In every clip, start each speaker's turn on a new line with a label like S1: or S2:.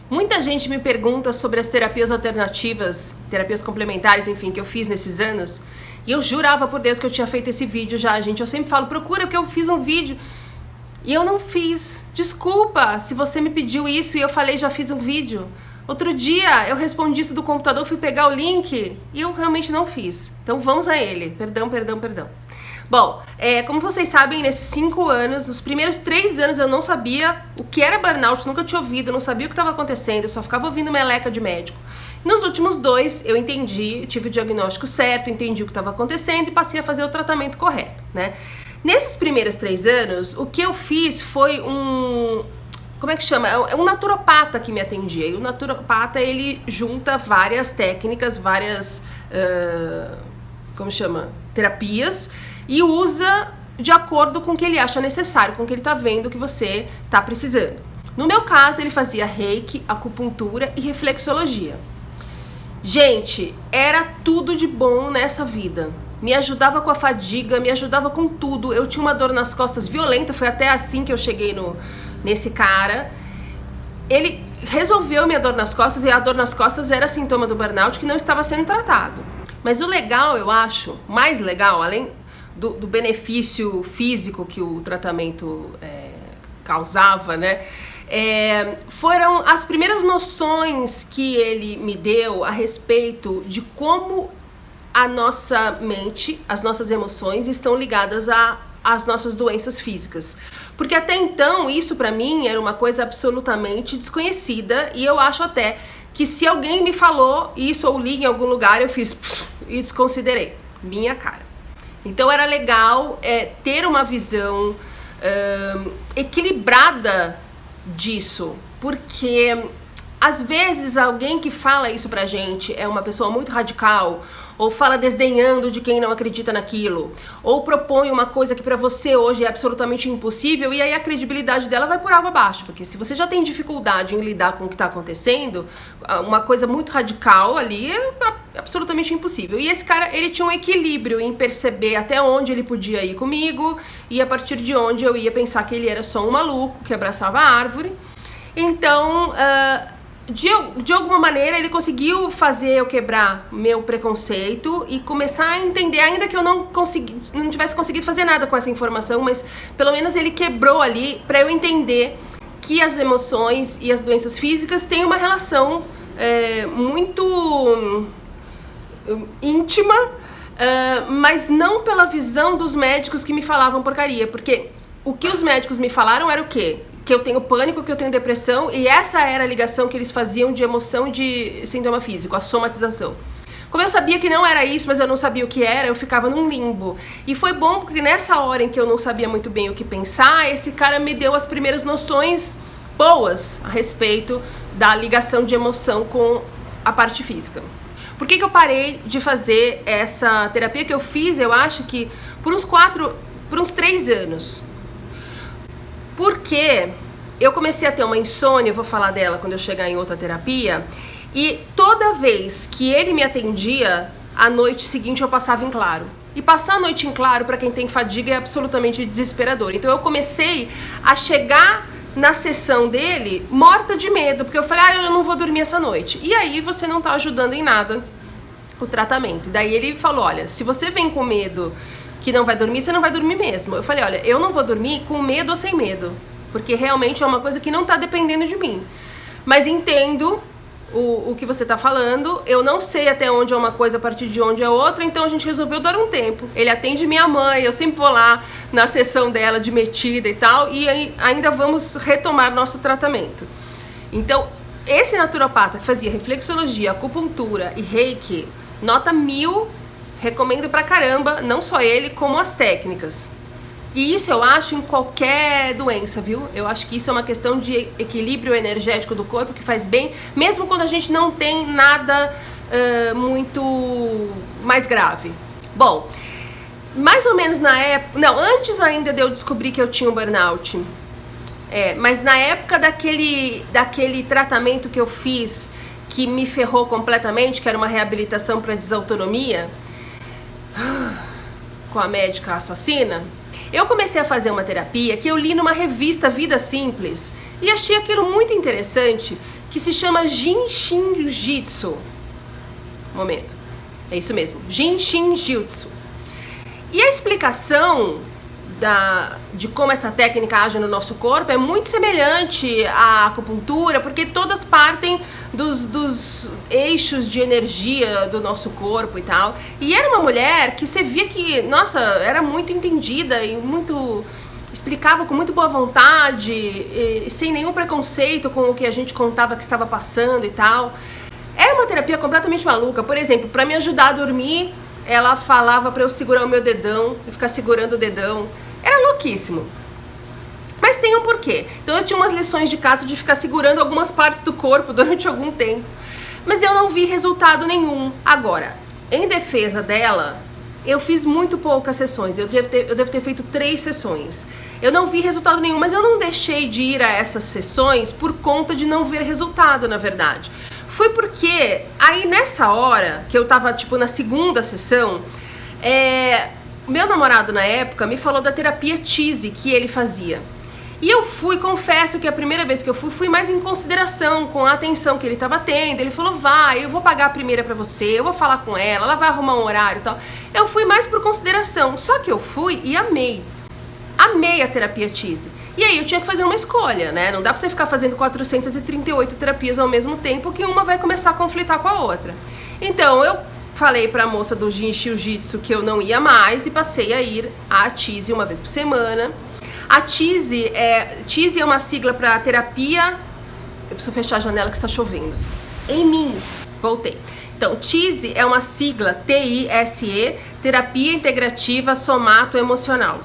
S1: Muita gente me pergunta sobre as terapias alternativas, terapias complementares, enfim, que eu fiz nesses anos. E eu jurava por Deus que eu tinha feito esse vídeo já, gente. Eu sempre falo, procura, porque eu fiz um vídeo. E eu não fiz. Desculpa se você me pediu isso e eu falei, já fiz um vídeo. Outro dia eu respondi isso do computador, fui pegar o link e eu realmente não fiz. Então vamos a ele. Perdão. Bom, como vocês sabem, nesses 5 anos, nos primeiros 3 anos eu não sabia o que era burnout, nunca tinha ouvido, não sabia o que estava acontecendo, eu só ficava ouvindo meleca de médico. Nos últimos 2 eu entendi, tive o diagnóstico certo, entendi o que estava acontecendo e passei a fazer o tratamento correto, né? Nesses primeiros 3 anos, o que eu fiz foi como é que chama? É um naturopata que me atendia. E o naturopata, ele junta várias técnicas, várias, como chama? Terapias, e usa de acordo com o que ele acha necessário, com o que ele tá vendo que você tá precisando. No meu caso, ele fazia reiki, acupuntura e reflexologia. Gente, era tudo de bom nessa vida. Me ajudava com a fadiga, me ajudava com tudo. Eu tinha uma dor nas costas violenta, foi até assim que eu cheguei nesse cara. Ele resolveu minha dor nas costas, e a dor nas costas era sintoma do burnout que não estava sendo tratado. Mas o legal, eu acho, mais legal, além do benefício físico que o tratamento causava, né? Foram as primeiras noções que ele me deu a respeito de como a nossa mente, as nossas emoções estão ligadas às nossas doenças físicas. Porque até então, isso pra mim era uma coisa absolutamente desconhecida, e eu acho até que se alguém me falou isso ou li em algum lugar, eu fiz e desconsiderei. Minha cara. Então era legal ter uma visão equilibrada disso, porque às vezes alguém que fala isso pra gente é uma pessoa muito radical, ou fala desdenhando de quem não acredita naquilo, ou propõe uma coisa que pra você hoje é absolutamente impossível, e aí a credibilidade dela vai por água abaixo, porque se você já tem dificuldade em lidar com o que tá acontecendo, uma coisa muito radical ali é absolutamente impossível. E esse cara, ele tinha um equilíbrio em perceber até onde ele podia ir comigo, e a partir de onde eu ia pensar que ele era só um maluco que abraçava a árvore. Então, de alguma maneira ele conseguiu fazer eu quebrar meu preconceito e começar a entender, ainda que eu não tivesse conseguido fazer nada com essa informação, mas pelo menos ele quebrou ali para eu entender que as emoções e as doenças físicas têm uma relação muito íntima, mas não pela visão dos médicos que me falavam porcaria, porque o que os médicos me falaram era o quê? Que eu tenho pânico, que eu tenho depressão, e essa era a ligação que eles faziam de emoção e de sintoma físico, a somatização. Como eu sabia que não era isso, mas eu não sabia o que era, eu ficava num limbo. E foi bom porque nessa hora em que eu não sabia muito bem o que pensar, esse cara me deu as primeiras noções boas a respeito da ligação de emoção com a parte física. Por que eu parei de fazer essa terapia que eu fiz, eu acho que por uns 3 anos. Porque eu comecei a ter uma insônia, eu vou falar dela quando eu chegar em outra terapia, e toda vez que ele me atendia, a noite seguinte eu passava em claro. E passar a noite em claro, para quem tem fadiga, é absolutamente desesperador. Então eu comecei a chegar na sessão dele morta de medo, porque eu falei, eu não vou dormir essa noite. E aí você não tá ajudando em nada o tratamento. Daí ele falou, olha, se você vem com medo que não vai dormir, você não vai dormir mesmo. Eu falei, olha, eu não vou dormir com medo ou sem medo, porque realmente é uma coisa que não tá dependendo de mim. Mas entendo o que você tá falando, eu não sei até onde é uma coisa a partir de onde é outra, então a gente resolveu dar um tempo. Ele atende minha mãe, eu sempre vou lá na sessão dela de metida e tal, e aí ainda vamos retomar nosso tratamento. Então, esse naturopata que fazia reflexologia, acupuntura e reiki, nota 1000, recomendo pra caramba, não só ele, como as técnicas. E isso eu acho em qualquer doença, viu? Eu acho que isso é uma questão de equilíbrio energético do corpo que faz bem, mesmo quando a gente não tem nada muito mais grave. Bom, mais ou menos na época... Não, antes ainda de eu descobrir que eu tinha um burnout. Mas na época daquele tratamento que eu fiz, que me ferrou completamente, que era uma reabilitação para desautonomia, com a médica assassina, eu comecei a fazer uma terapia que eu li numa revista Vida Simples, E achei aquilo muito interessante, que se chama Jinshin Jitsu. Momento. É isso mesmo, Jinshin Jitsu. E a explicação de como essa técnica age no nosso corpo é muito semelhante à acupuntura, porque todas partem dos eixos de energia do nosso corpo e tal. E era uma mulher que você via que, nossa, era muito entendida e muito... explicava com muito boa vontade, e sem nenhum preconceito com o que a gente contava que estava passando e tal. Era uma terapia completamente maluca. Por exemplo, para me ajudar a dormir, ela falava para eu segurar o meu dedão, e ficar segurando o dedão. Era louquíssimo. Mas tem um porquê. Então eu tinha umas lições de casa de ficar segurando algumas partes do corpo durante algum tempo. Mas eu não vi resultado nenhum. Agora, em defesa dela, eu fiz muito poucas sessões. Eu devo ter feito 3 sessões. Eu não vi resultado nenhum, mas eu não deixei de ir a essas sessões por conta de não ver resultado, na verdade. Foi porque aí nessa hora, que eu tava tipo na segunda sessão, meu namorado na época me falou da terapia Cheesy que ele fazia. E eu fui, confesso que a primeira vez que eu fui mais em consideração com a atenção que ele estava tendo. Ele falou, vai, eu vou pagar a primeira pra você, eu vou falar com ela vai arrumar um horário e tal. Eu fui mais por consideração, só que eu fui e amei. Amei a terapia Cheesy. E aí eu tinha que fazer uma escolha, né? Não dá pra você ficar fazendo 438 terapias ao mesmo tempo, que uma vai começar a conflitar com a outra. Então eu falei pra moça do Jinshin Jitsu que eu não ia mais e passei a ir à Cheesy uma vez por semana. A Cheesy é uma sigla para terapia... Eu preciso fechar a janela que está chovendo. Em mim. Voltei. Então, Cheesy é uma sigla, T-I-S-E, Terapia Integrativa Somato-Emocional,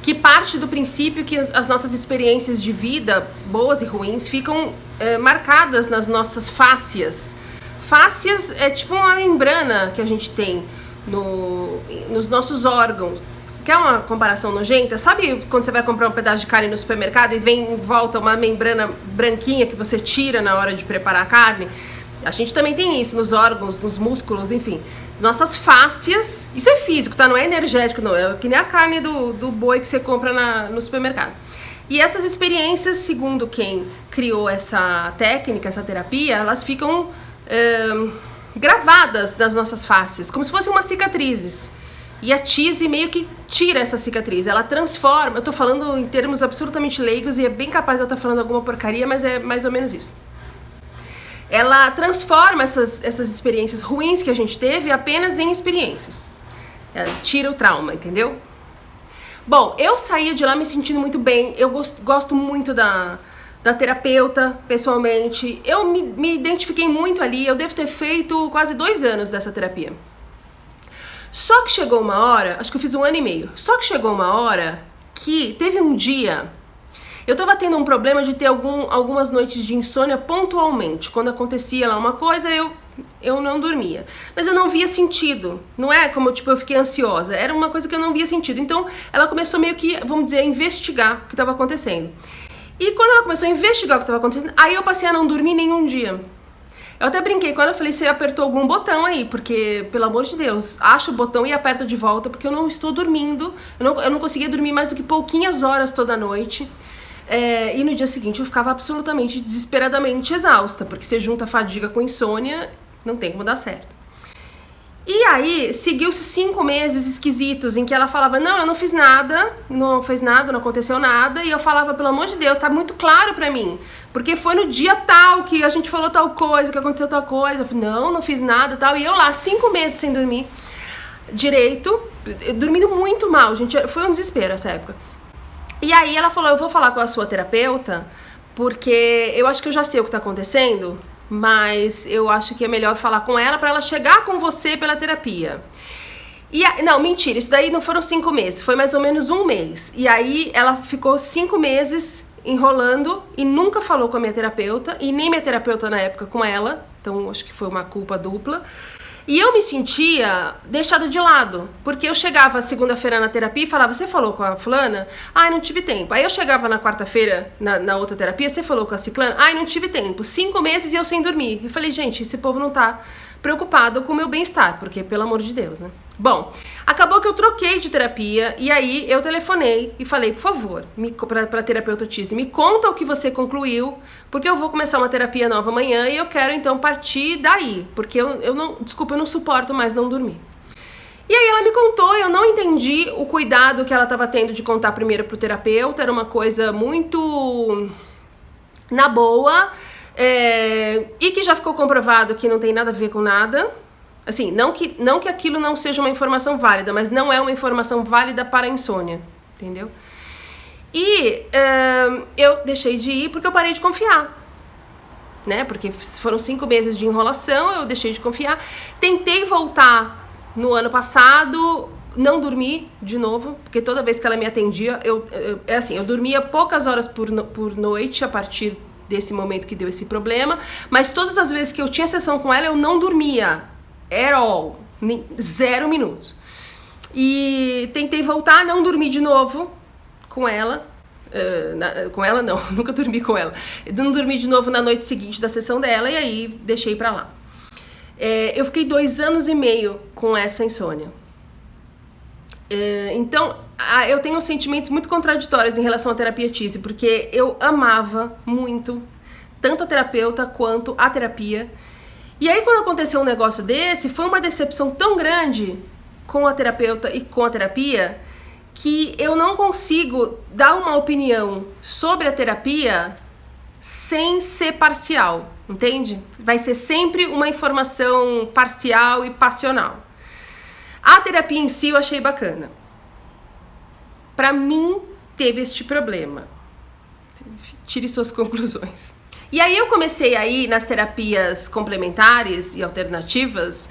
S1: que parte do princípio que as nossas experiências de vida, boas e ruins, ficam marcadas nas nossas fáscias. Fáscias é tipo uma membrana que a gente tem nos nossos órgãos. Quer uma comparação nojenta? Sabe quando você vai comprar um pedaço de carne no supermercado e vem em volta uma membrana branquinha que você tira na hora de preparar a carne? A gente também tem isso nos órgãos, nos músculos, enfim. Nossas fáscias, isso é físico, tá? Não é energético, não. É que nem a carne do boi que você compra no supermercado. E essas experiências, segundo quem criou essa técnica, essa terapia, elas ficam gravadas nas nossas fáscias, como se fossem umas cicatrizes. E a Cheesy meio que tira essa cicatriz, ela transforma, eu tô falando em termos absolutamente leigos e é bem capaz de eu estar falando alguma porcaria, mas é mais ou menos isso. Ela transforma essas experiências ruins que a gente teve apenas em experiências. Ela tira o trauma, entendeu? Bom, eu saía de lá me sentindo muito bem, eu gosto muito da terapeuta, pessoalmente. Eu me identifiquei muito ali, eu devo ter feito quase 2 anos dessa terapia. Só que chegou uma hora, acho que eu fiz 1 ano e meio, só que chegou uma hora que teve um dia, eu tava tendo um problema de ter algumas noites de insônia pontualmente. Quando acontecia lá uma coisa, eu não dormia. Mas eu não via sentido, não é como tipo eu fiquei ansiosa, era uma coisa que eu não via sentido. Então ela começou meio que, vamos dizer, a investigar o que estava acontecendo. E quando ela começou a investigar o que estava acontecendo, aí eu passei a não dormir nenhum dia. Eu até brinquei com ela, falei, você apertou algum botão aí, porque, pelo amor de Deus, acha o botão e aperta de volta, porque eu não estou dormindo, eu não conseguia dormir mais do que pouquinhas horas toda noite, e no dia seguinte eu ficava absolutamente, desesperadamente exausta, porque você junta fadiga com insônia, não tem como dar certo. E aí, seguiu-se 5 meses esquisitos, em que ela falava, não, eu não fiz nada, não fez nada, não aconteceu nada, e eu falava, pelo amor de Deus, tá muito claro pra mim, porque foi no dia tal que a gente falou tal coisa, que aconteceu tal coisa, eu falei, não fiz nada, tal, e eu lá, 5 meses sem dormir direito, dormindo muito mal, gente, foi um desespero essa época. E aí ela falou, eu vou falar com a sua terapeuta, porque eu acho que eu já sei o que tá acontecendo, mas eu acho que é melhor falar com ela para ela chegar com você pela terapia. Não, mentira, isso daí não foram 5 meses, foi mais ou menos 1 mês. E aí ela ficou 5 meses enrolando e nunca falou com a minha terapeuta, e nem minha terapeuta na época com ela, então acho que foi uma culpa dupla. E eu me sentia deixada de lado, porque eu chegava segunda-feira na terapia e falava, você falou com a fulana? Ai, não tive tempo. Aí eu chegava na quarta-feira na outra terapia, você falou com a ciclana? Ai, não tive tempo. 5 meses e eu sem dormir. Eu falei, gente, esse povo não tá preocupado com o meu bem-estar, porque, pelo amor de Deus, né? Bom, acabou que eu troquei de terapia e aí eu telefonei e falei, por favor, pra terapeuta Tise, me conta o que você concluiu, porque eu vou começar uma terapia nova amanhã e eu quero então partir daí, porque eu não suporto mais não dormir. E aí ela me contou, eu não entendi o cuidado que ela estava tendo de contar primeiro pro terapeuta, era uma coisa muito na boa, e que já ficou comprovado que não tem nada a ver com nada. Assim, não que aquilo não seja uma informação válida, mas não é uma informação válida para a insônia, entendeu? E eu deixei de ir porque eu parei de confiar, né? Porque foram 5 meses de enrolação, eu deixei de confiar. Tentei voltar no ano passado, não dormi de novo, porque toda vez que ela me atendia, eu dormia poucas horas por noite a partir desse momento que deu esse problema, mas todas as vezes que eu tinha sessão com ela, eu não dormia. At all. 0 minutos. E tentei voltar, não dormi de novo com ela. Com ela não, nunca dormi com ela. Eu não dormi de novo na noite seguinte da sessão dela e aí deixei pra lá. Eu fiquei 2 anos e meio com essa insônia. Então, eu tenho sentimentos muito contraditórios em relação à terapia Tise, porque eu amava muito tanto a terapeuta quanto a terapia. E aí quando aconteceu um negócio desse, foi uma decepção tão grande com a terapeuta e com a terapia, que eu não consigo dar uma opinião sobre a terapia sem ser parcial, entende? Vai ser sempre uma informação parcial e passional. A terapia em si eu achei bacana. Pra mim, teve este problema. Tire suas conclusões. E aí eu comecei a ir nas terapias complementares e alternativas,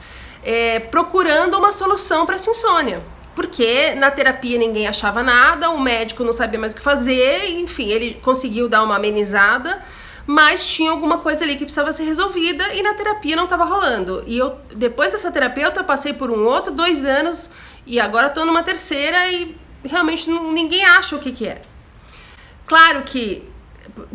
S1: procurando uma solução para essa insônia. Porque na terapia ninguém achava nada, o médico não sabia mais o que fazer, enfim, ele conseguiu dar uma amenizada, mas tinha alguma coisa ali que precisava ser resolvida e na terapia não estava rolando. E eu, depois dessa terapeuta, passei por um outro 2 anos e agora estou numa terceira e realmente ninguém acha o que é. Claro que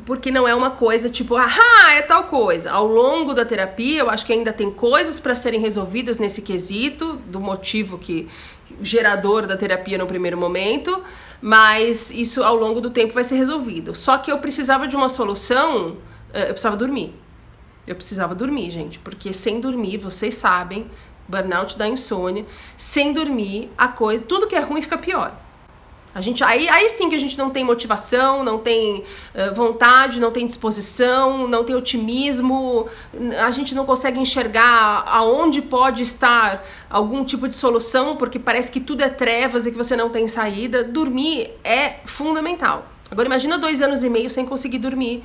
S1: porque não é uma coisa tipo, é tal coisa. Ao longo da terapia, eu acho que ainda tem coisas para serem resolvidas nesse quesito, do motivo gerador da terapia no primeiro momento, mas isso ao longo do tempo vai ser resolvido. Só que eu precisava de uma solução, eu precisava dormir. Eu precisava dormir, gente, porque sem dormir, vocês sabem, burnout dá insônia, sem dormir, tudo que é ruim fica pior. Aí sim que a gente não tem motivação, não tem vontade, não tem disposição, não tem otimismo, a gente não consegue enxergar aonde pode estar algum tipo de solução, porque parece que tudo é trevas e que você não tem saída. Dormir é fundamental. Agora imagina 2 anos e meio sem conseguir dormir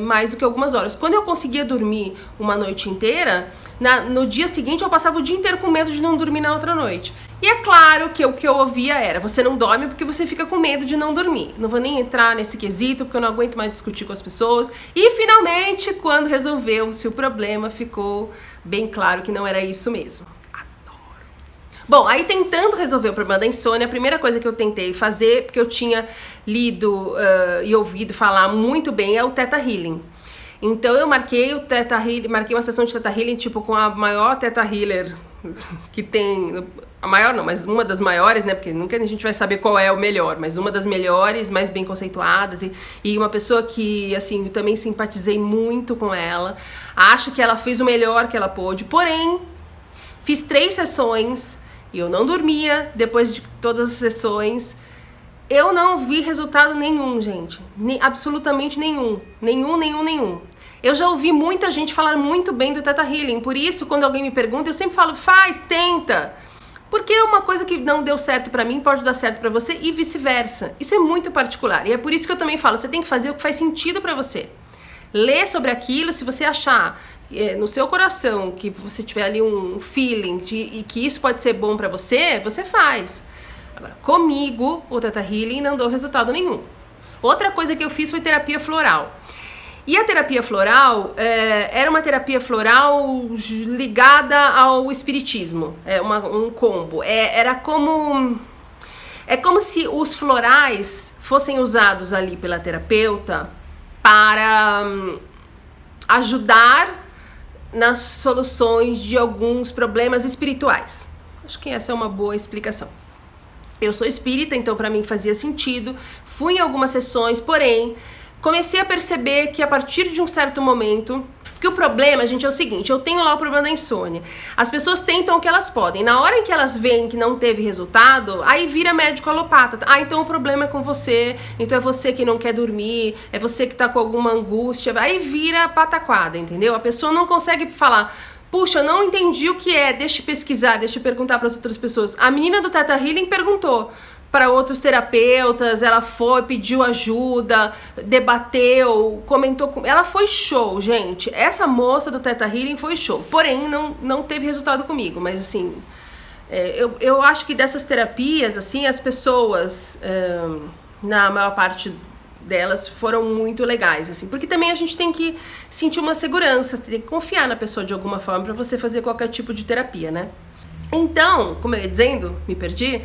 S1: mais do que algumas horas. Quando eu conseguia dormir uma noite inteira, no dia seguinte eu passava o dia inteiro com medo de não dormir na outra noite. E é claro que o que eu ouvia era, você não dorme porque você fica com medo de não dormir. Não vou nem entrar nesse quesito, porque eu não aguento mais discutir com as pessoas. E finalmente, quando resolveu-se o problema, ficou bem claro que não era isso mesmo. Adoro. Bom, aí tentando resolver o problema da insônia, a primeira coisa que eu tentei fazer, porque eu tinha lido e ouvido falar muito bem, é o Theta Healing. Então eu marquei uma sessão de Theta Healing, tipo, com a maior Theta Healer que tem, a maior não, mas uma das maiores, né, porque nunca a gente vai saber qual é o melhor, mas uma das melhores, mais bem conceituadas, e uma pessoa que, assim, eu também simpatizei muito com ela, acho que ela fez o melhor que ela pôde, porém, fiz 3 sessões, e eu não dormia depois de todas as sessões. Eu não vi resultado nenhum, gente. Absolutamente nenhum. Nenhum. Eu já ouvi muita gente falar muito bem do Theta Healing. Por isso, quando alguém me pergunta, eu sempre falo, tenta. Porque uma coisa que não deu certo pra mim pode dar certo pra você e vice-versa. Isso é muito particular. E é por isso que eu também falo, você tem que fazer o que faz sentido pra você. Lê sobre aquilo, se você achar no seu coração que você tiver ali um feeling e que isso pode ser bom pra você, você faz. Agora, comigo, o Theta Healing não deu resultado nenhum. Outra coisa que eu fiz foi terapia floral. E a terapia floral era uma terapia floral ligada ao espiritismo. Um combo. É como se os florais fossem usados ali pela terapeuta para ajudar nas soluções de alguns problemas espirituais. Acho que essa é uma boa explicação. Eu sou espírita, então pra mim fazia sentido. Fui em algumas sessões, porém, comecei a perceber que a partir de um certo momento... Porque o problema, gente, é o seguinte, eu tenho lá o problema da insônia. As pessoas tentam o que elas podem. Na hora em que elas veem que não teve resultado, aí vira médico alopata. Ah, então o problema é com você, então é você que não quer dormir, é você que tá com alguma angústia. Aí vira pataquada, entendeu? A pessoa não consegue falar... Puxa, não entendi o que é, deixa eu pesquisar, deixa eu perguntar para as outras pessoas. A menina do Theta Healing perguntou para outros terapeutas, ela foi, pediu ajuda, debateu, comentou. Ela foi show, gente. Essa moça do Theta Healing foi show. Porém, não teve resultado comigo, mas assim... eu acho que dessas terapias, assim, as pessoas, na maior parte delas foram muito legais, assim, porque também a gente tem que sentir uma segurança, tem que confiar na pessoa de alguma forma para você fazer qualquer tipo de terapia, né? Então, como eu ia dizendo, me perdi,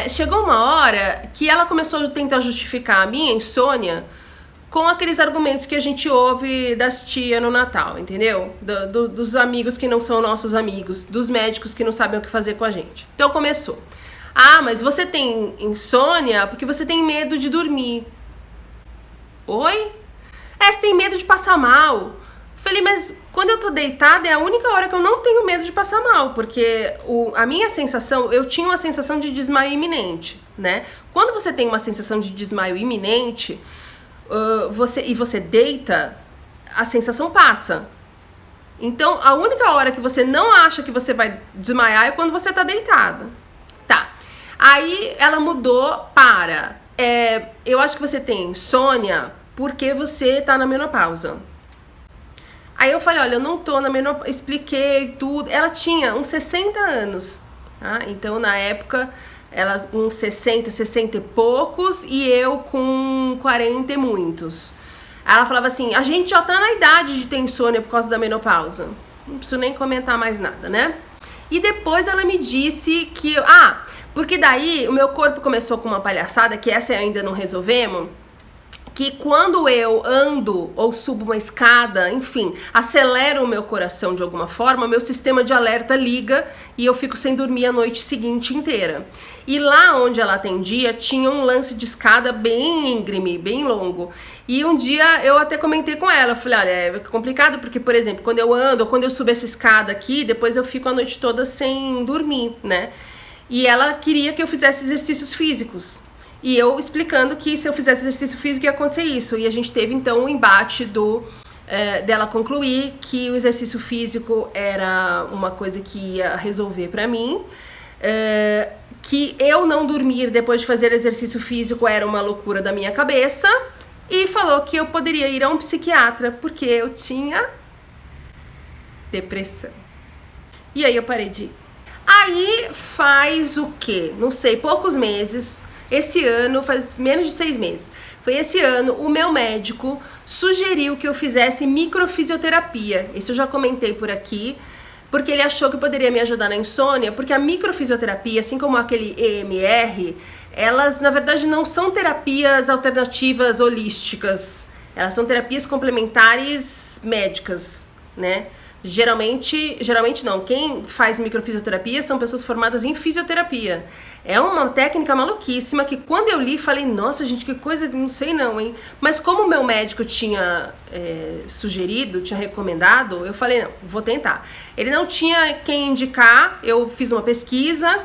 S1: chegou uma hora que ela começou a tentar justificar a minha insônia com aqueles argumentos que a gente ouve das tias no Natal, entendeu? Dos amigos que não são nossos amigos, dos médicos que não sabem o que fazer com a gente. Então começou. Ah, mas você tem insônia porque você tem medo de dormir. Oi? Você tem medo de passar mal. Falei, mas quando eu tô deitada é a única hora que eu não tenho medo de passar mal, porque a minha sensação, eu tinha uma sensação de desmaio iminente, né? Quando você tem uma sensação de desmaio iminente, você deita, a sensação passa. Então, a única hora que você não acha que você vai desmaiar é quando você tá deitada. Tá. Aí ela mudou para... eu acho que você tem insônia porque você tá na menopausa. Aí eu falei, olha, eu não tô na menopausa, expliquei tudo. Ela tinha uns 60 anos, tá? Então na época, ela uns 60 e poucos e eu com 40 e muitos. Ela falava assim, a gente já tá na idade de ter insônia por causa da menopausa. Não preciso nem comentar mais nada, né? E depois ela me disse que... porque daí o meu corpo começou com uma palhaçada, que essa ainda não resolvemos, que quando eu ando ou subo uma escada, enfim, acelero o meu coração de alguma forma, meu sistema de alerta liga e eu fico sem dormir a noite seguinte inteira. E lá onde ela atendia tinha um lance de escada bem íngreme, bem longo. E um dia eu até comentei com ela, falei, olha, é complicado porque, por exemplo, quando eu ando ou quando eu subo essa escada aqui, depois eu fico a noite toda sem dormir, né? E ela queria que eu fizesse exercícios físicos. E eu explicando que se eu fizesse exercício físico ia acontecer isso. E a gente teve então o embate dela concluir que o exercício físico era uma coisa que ia resolver pra mim. Que eu não dormir depois de fazer exercício físico era uma loucura da minha cabeça. E falou que eu poderia ir a um psiquiatra porque eu tinha depressão. E aí eu parei de ir. Aí faz o quê? Não sei, poucos meses... Esse ano, faz menos de 6 meses, foi esse ano, o meu médico sugeriu que eu fizesse microfisioterapia. Isso eu já comentei por aqui, porque ele achou que poderia me ajudar na insônia, porque a microfisioterapia, assim como aquele EMR, elas, na verdade, não são terapias alternativas holísticas, elas são terapias complementares médicas, né? Geralmente não, quem faz microfisioterapia são pessoas formadas em fisioterapia. É uma técnica maluquíssima que quando eu li, falei, nossa gente, que coisa, não sei não, hein? Mas como o meu médico tinha sugerido, tinha recomendado, eu falei, não, vou tentar. Ele não tinha quem indicar, eu fiz uma pesquisa,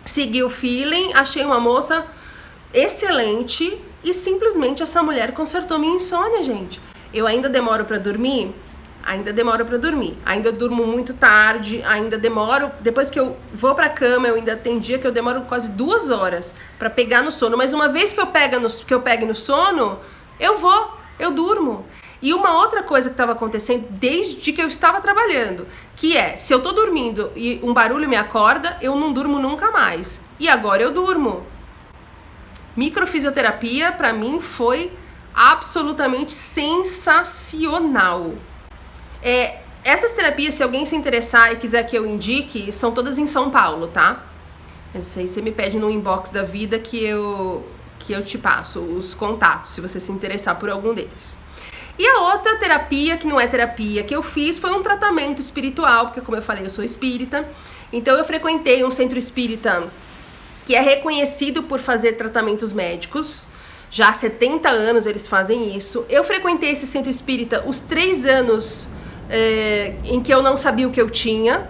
S1: segui o feeling, achei uma moça excelente e simplesmente essa mulher consertou minha insônia, gente. Eu ainda demoro pra dormir? Ainda demoro pra dormir, ainda durmo muito tarde, ainda demoro, depois que eu vou pra cama, eu ainda tem dia que eu demoro quase 2 horas pra pegar no sono, mas uma vez que eu pegue no sono, eu durmo. E uma outra coisa que estava acontecendo desde que eu estava trabalhando, que se eu tô dormindo e um barulho me acorda, eu não durmo nunca mais. E agora eu durmo. Microfisioterapia pra mim foi absolutamente sensacional. Essas terapias, se alguém se interessar e quiser que eu indique, são todas em São Paulo, tá? Mas isso aí você me pede no inbox da vida que eu te passo os contatos, se você se interessar por algum deles. E a outra terapia, que não é terapia, que eu fiz foi um tratamento espiritual, porque como eu falei, eu sou espírita. Então eu frequentei um centro espírita que é reconhecido por fazer tratamentos médicos. Já há 70 anos eles fazem isso. Eu frequentei esse centro espírita os 3 anos em que eu não sabia o que eu tinha,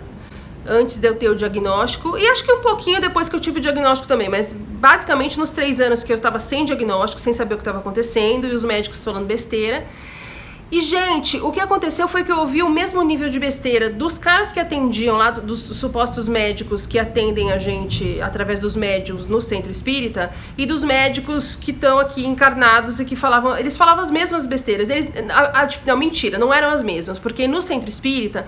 S1: antes de eu ter o diagnóstico, e acho que um pouquinho depois que eu tive o diagnóstico também, mas basicamente nos 3 anos que eu tava sem diagnóstico, sem saber o que estava acontecendo, e os médicos falando besteira. E, gente, o que aconteceu foi que eu ouvi o mesmo nível de besteira dos caras que atendiam lá, dos supostos médicos que atendem a gente através dos médiums no centro espírita, e dos médicos que estão aqui encarnados e que falavam, eles falavam as mesmas besteiras. Não, mentira, não eram as mesmas, porque no centro espírita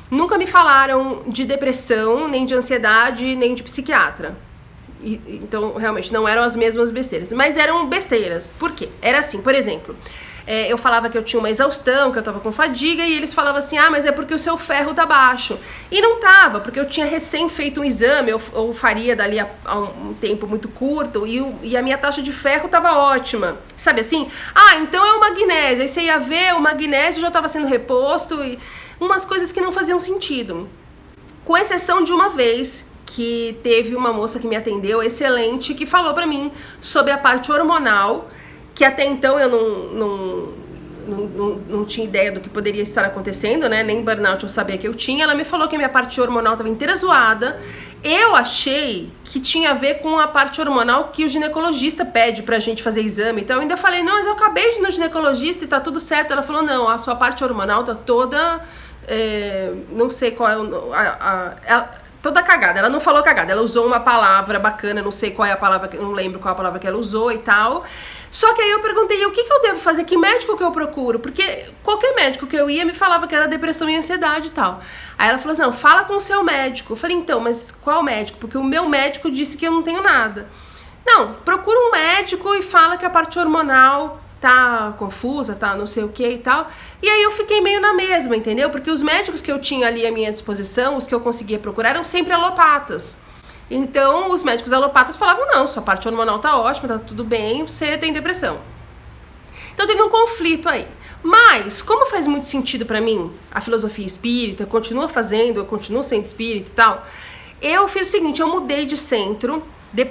S1: nunca me falaram de depressão, nem de ansiedade, nem de psiquiatra. Então, realmente, não eram as mesmas besteiras. Mas eram besteiras. Por quê? Era assim, por exemplo, eu falava que eu tinha uma exaustão, que eu tava com fadiga, e eles falavam assim, mas é porque o seu ferro tá baixo. E não tava, porque eu tinha recém feito um exame, eu faria dali a um tempo muito curto, e a minha taxa de ferro tava ótima. Sabe assim? Então é o magnésio. Aí você ia ver, o magnésio já tava sendo reposto, e umas coisas que não faziam sentido. Com exceção de uma vez que teve uma moça que me atendeu, excelente, que falou pra mim sobre a parte hormonal, que até então eu não tinha ideia do que poderia estar acontecendo, né? Nem burnout eu sabia que eu tinha. Ela me falou que a minha parte hormonal estava inteira zoada. Eu achei que tinha a ver com a parte hormonal que o ginecologista pede pra gente fazer exame. Então eu ainda falei, não, mas eu acabei de ir no ginecologista e tá tudo certo. Ela falou, não, a sua parte hormonal tá toda... não sei qual é toda cagada. Ela não falou cagada, ela usou uma palavra bacana, não sei qual é a palavra, não lembro qual é a palavra que ela usou e tal. Só que aí eu perguntei, o que eu devo fazer? Que médico que eu procuro? Porque qualquer médico que eu ia me falava que era depressão e ansiedade e tal. Aí ela falou assim, não, fala com o seu médico. Eu falei, então, mas qual médico? Porque o meu médico disse que eu não tenho nada. Não, procura um médico e fala que a parte hormonal tá confusa, tá não sei o que e tal. E aí eu fiquei meio na mesma, entendeu? Porque os médicos que eu tinha ali à minha disposição, os que eu conseguia procurar, eram sempre alopatas. Então, os médicos alopatas falavam, não, sua parte hormonal tá ótima, tá tudo bem, você tem depressão. Então, teve um conflito aí. Mas, como faz muito sentido pra mim a filosofia espírita, continua fazendo, eu continuo sendo espírita e tal, eu fiz o seguinte, eu mudei de centro,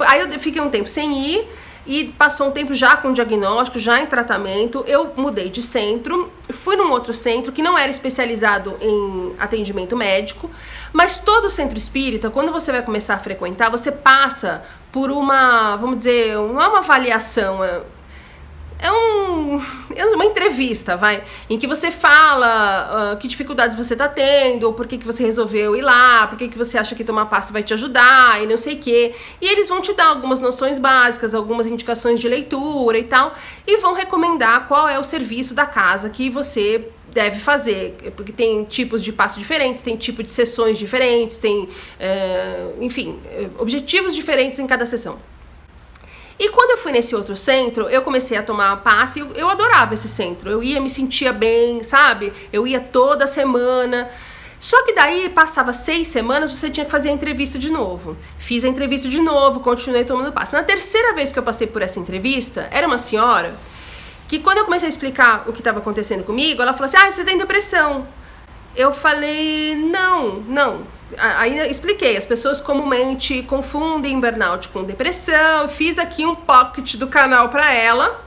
S1: aí eu fiquei um tempo sem ir, e passou um tempo já com diagnóstico, já em tratamento, eu mudei de centro, fui num outro centro que não era especializado em atendimento médico, mas todo centro espírita, quando você vai começar a frequentar, você passa por uma, vamos dizer, não é uma avaliação, é uma entrevista, em que você fala que dificuldades você tá tendo, por que você resolveu ir lá, por que você acha que tomar passe vai te ajudar e não sei o quê. E eles vão te dar algumas noções básicas, algumas indicações de leitura e tal, e vão recomendar qual é o serviço da casa que você deve fazer, porque tem tipos de passo diferentes, tem tipo de sessões diferentes, tem, enfim, objetivos diferentes em cada sessão. E quando eu fui nesse outro centro, eu comecei a tomar passe, eu adorava esse centro, eu ia, me sentia bem, sabe? Eu ia toda semana. Só que daí, passava 6 semanas, você tinha que fazer a entrevista de novo. Fiz a entrevista de novo, continuei tomando passe. Na terceira vez que eu passei por essa entrevista, era uma senhora que quando eu comecei a explicar o que estava acontecendo comigo, ela falou assim, você tem depressão. Eu falei, não. Aí eu expliquei, as pessoas comumente confundem burnout com depressão, fiz aqui um pocket do canal pra ela,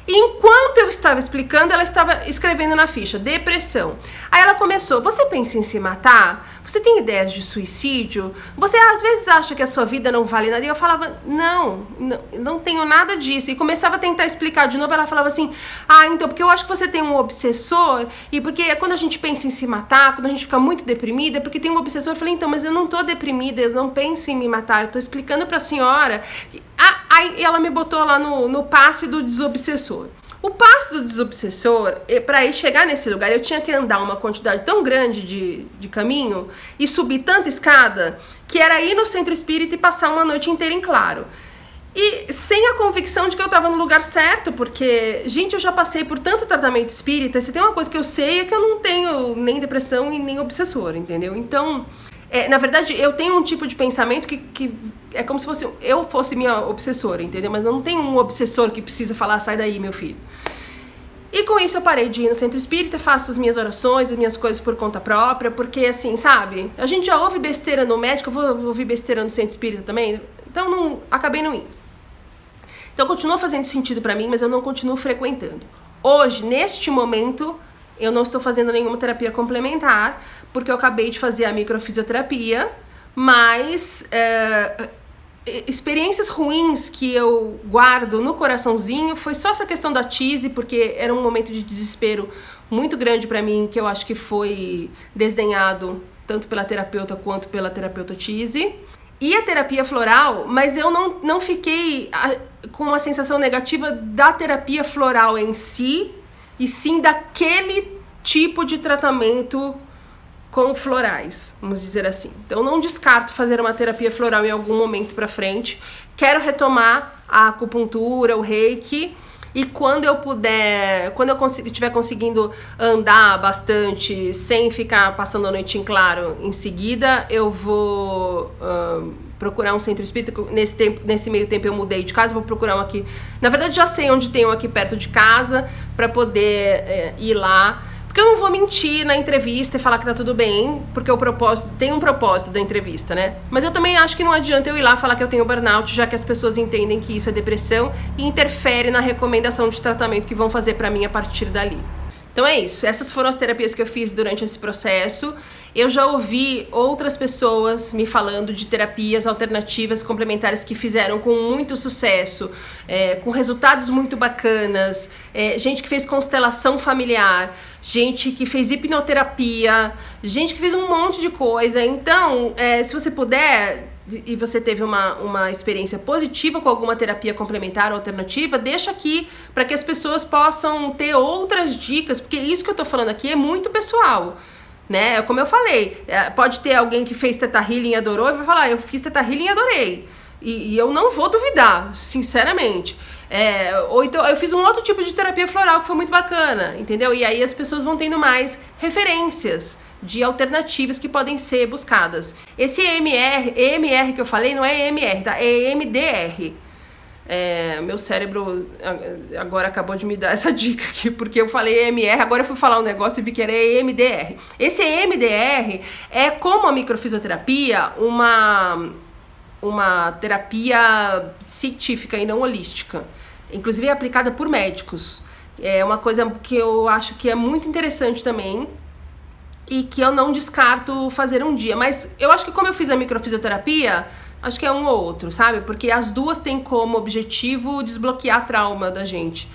S1: e enquanto eu estava explicando, ela estava escrevendo na ficha, depressão. Aí ela começou, você pensa em se matar? Você tem ideias de suicídio? Você às vezes acha que a sua vida não vale nada? E eu falava, não tenho nada disso. E começava a tentar explicar de novo, ela falava assim, então, porque eu acho que você tem um obsessor, e porque quando a gente pensa em se matar, quando a gente fica muito deprimida, é porque tem um obsessor. Eu falei, então, mas eu não tô deprimida, eu não penso em me matar, eu tô explicando pra senhora. Aí ela me botou lá no passe do desobsessor. O passe do desobsessor, para ir chegar nesse lugar, eu tinha que andar uma quantidade tão grande de caminho e subir tanta escada, que era ir no centro espírita e passar uma noite inteira em claro. E sem a convicção de que eu estava no lugar certo, porque, gente, eu já passei por tanto tratamento espírita, se tem uma coisa que eu sei é que eu não tenho nem depressão e nem obsessor, entendeu? Então, na verdade, eu tenho um tipo de pensamento que é como se eu fosse minha obsessora, entendeu? Mas não tem um obsessor que precisa falar, sai daí, meu filho. E com isso eu parei de ir no centro espírita, faço as minhas orações, as minhas coisas por conta própria, porque assim, sabe? A gente já ouve besteira no médico, eu vou ouvir besteira no centro espírita também, então acabei não indo. Então continua fazendo sentido pra mim, mas eu não continuo frequentando. Hoje, neste momento, eu não estou fazendo nenhuma terapia complementar, porque eu acabei de fazer a microfisioterapia, mas experiências ruins que eu guardo no coraçãozinho foi só essa questão da tise, porque era um momento de desespero muito grande pra mim, que eu acho que foi desdenhado tanto pela terapeuta quanto pela terapeuta tise. E a terapia floral, mas eu não fiquei com uma sensação negativa da terapia floral em si, e sim daquele tipo de tratamento com florais, vamos dizer assim. Então não descarto fazer uma terapia floral em algum momento pra frente. Quero retomar a acupuntura, o reiki, e quando eu puder, quando eu estiver conseguindo andar bastante sem ficar passando a noite em claro em seguida, eu vou procurar um centro espírita. Nesse meio tempo eu mudei de casa, vou procurar um aqui. Na verdade já sei onde tem um aqui perto de casa pra poder ir lá. Porque eu não vou mentir na entrevista e falar que tá tudo bem, porque o propósito, tem um propósito da entrevista, né? Mas eu também acho que não adianta eu ir lá falar que eu tenho burnout, já que as pessoas entendem que isso é depressão e interfere na recomendação de tratamento que vão fazer pra mim a partir dali. Então é isso, essas foram as terapias que eu fiz durante esse processo. Eu já ouvi outras pessoas me falando de terapias alternativas complementares que fizeram com muito sucesso, com resultados muito bacanas, gente que fez constelação familiar, gente que fez hipnoterapia, gente que fez um monte de coisa. Então, se você puder e você teve uma experiência positiva com alguma terapia complementar ou alternativa, deixa aqui para que as pessoas possam ter outras dicas, porque isso que eu tô falando aqui é muito pessoal, né? Como eu falei, pode ter alguém que fez Theta Healing e adorou e vai falar, eu fiz Theta Healing e adorei. E eu não vou duvidar, sinceramente. Ou então, eu fiz um outro tipo de terapia floral que foi muito bacana, entendeu? E aí as pessoas vão tendo mais referências de alternativas que podem ser buscadas. Esse EMR que eu falei não é EMR, tá? É EMDR. Meu cérebro agora acabou de me dar essa dica aqui, porque eu falei EMR, agora eu fui falar um negócio e vi que era EMDR. Esse EMDR é, como a microfisioterapia, uma terapia científica e não holística. Inclusive é aplicada por médicos. É uma coisa que eu acho que é muito interessante também, e que eu não descarto fazer um dia. Mas eu acho que como eu fiz a microfisioterapia, acho que é um ou outro, sabe? Porque as duas têm como objetivo desbloquear trauma da gente.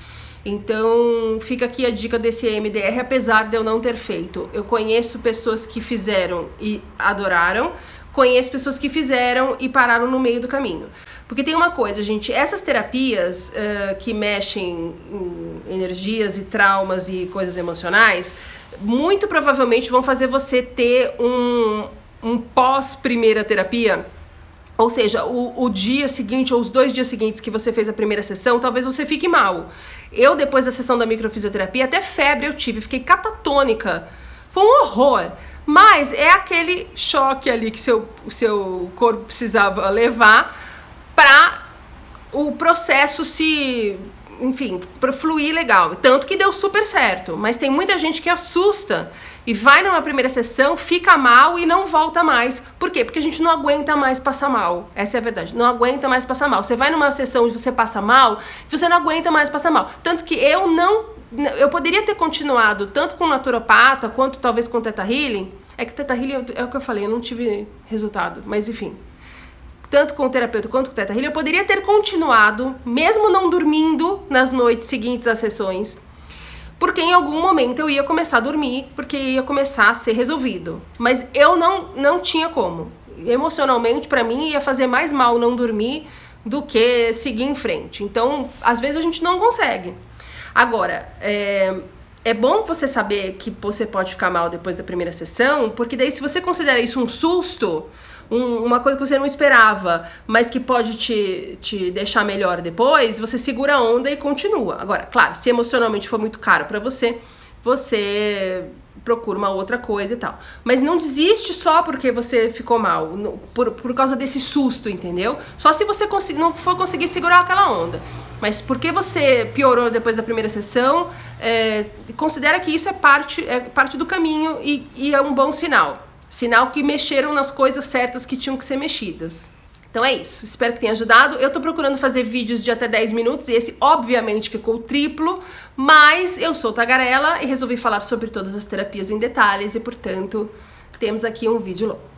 S1: Então fica aqui a dica desse EMDR, apesar de eu não ter feito. Eu conheço pessoas que fizeram e adoraram, conheço pessoas que fizeram e pararam no meio do caminho. Porque tem uma coisa, gente, essas terapias que mexem em energias e traumas e coisas emocionais, muito provavelmente vão fazer você ter um pós-primeira terapia. Ou seja, o dia seguinte ou os 2 dias seguintes que você fez a primeira sessão, talvez você fique mal. Eu, depois da sessão da microfisioterapia, até febre eu tive, fiquei catatônica. Foi um horror. Mas é aquele choque ali que o seu corpo precisava levar para o processo para fluir legal. Tanto que deu super certo. Mas tem muita gente que assusta e vai numa primeira sessão, fica mal e não volta mais. Por quê? Porque a gente não aguenta mais passar mal. Essa é a verdade. Não aguenta mais passar mal. Você vai numa sessão e você passa mal, você não aguenta mais passar mal. Tanto que eu poderia ter continuado tanto com naturopata quanto talvez com Theta Healing. É que Theta Healing é o que eu falei, eu não tive resultado. Mas enfim, tanto com o terapeuta quanto com o Theta Healing, eu poderia ter continuado, mesmo não dormindo nas noites seguintes às sessões, porque em algum momento eu ia começar a dormir, porque ia começar a ser resolvido. Mas eu não tinha como. Emocionalmente, pra mim, ia fazer mais mal não dormir do que seguir em frente. Então, às vezes a gente não consegue. Agora, é bom você saber que você pode ficar mal depois da primeira sessão, porque daí se você considera isso um susto, uma coisa que você não esperava, mas que pode te deixar melhor depois, você segura a onda e continua. Agora, claro, se emocionalmente for muito caro pra você, você procura uma outra coisa e tal. Mas não desiste só porque você ficou mal, por causa desse susto, entendeu? Só se você não for conseguir segurar aquela onda. Mas porque você piorou depois da primeira sessão, considera que isso é parte do caminho e é um bom sinal. Sinal que mexeram nas coisas certas que tinham que ser mexidas. Então é isso, espero que tenha ajudado. Eu tô procurando fazer vídeos de até 10 minutos e esse obviamente ficou triplo, mas eu sou tagarela e resolvi falar sobre todas as terapias em detalhes e, portanto, temos aqui um vídeo longo.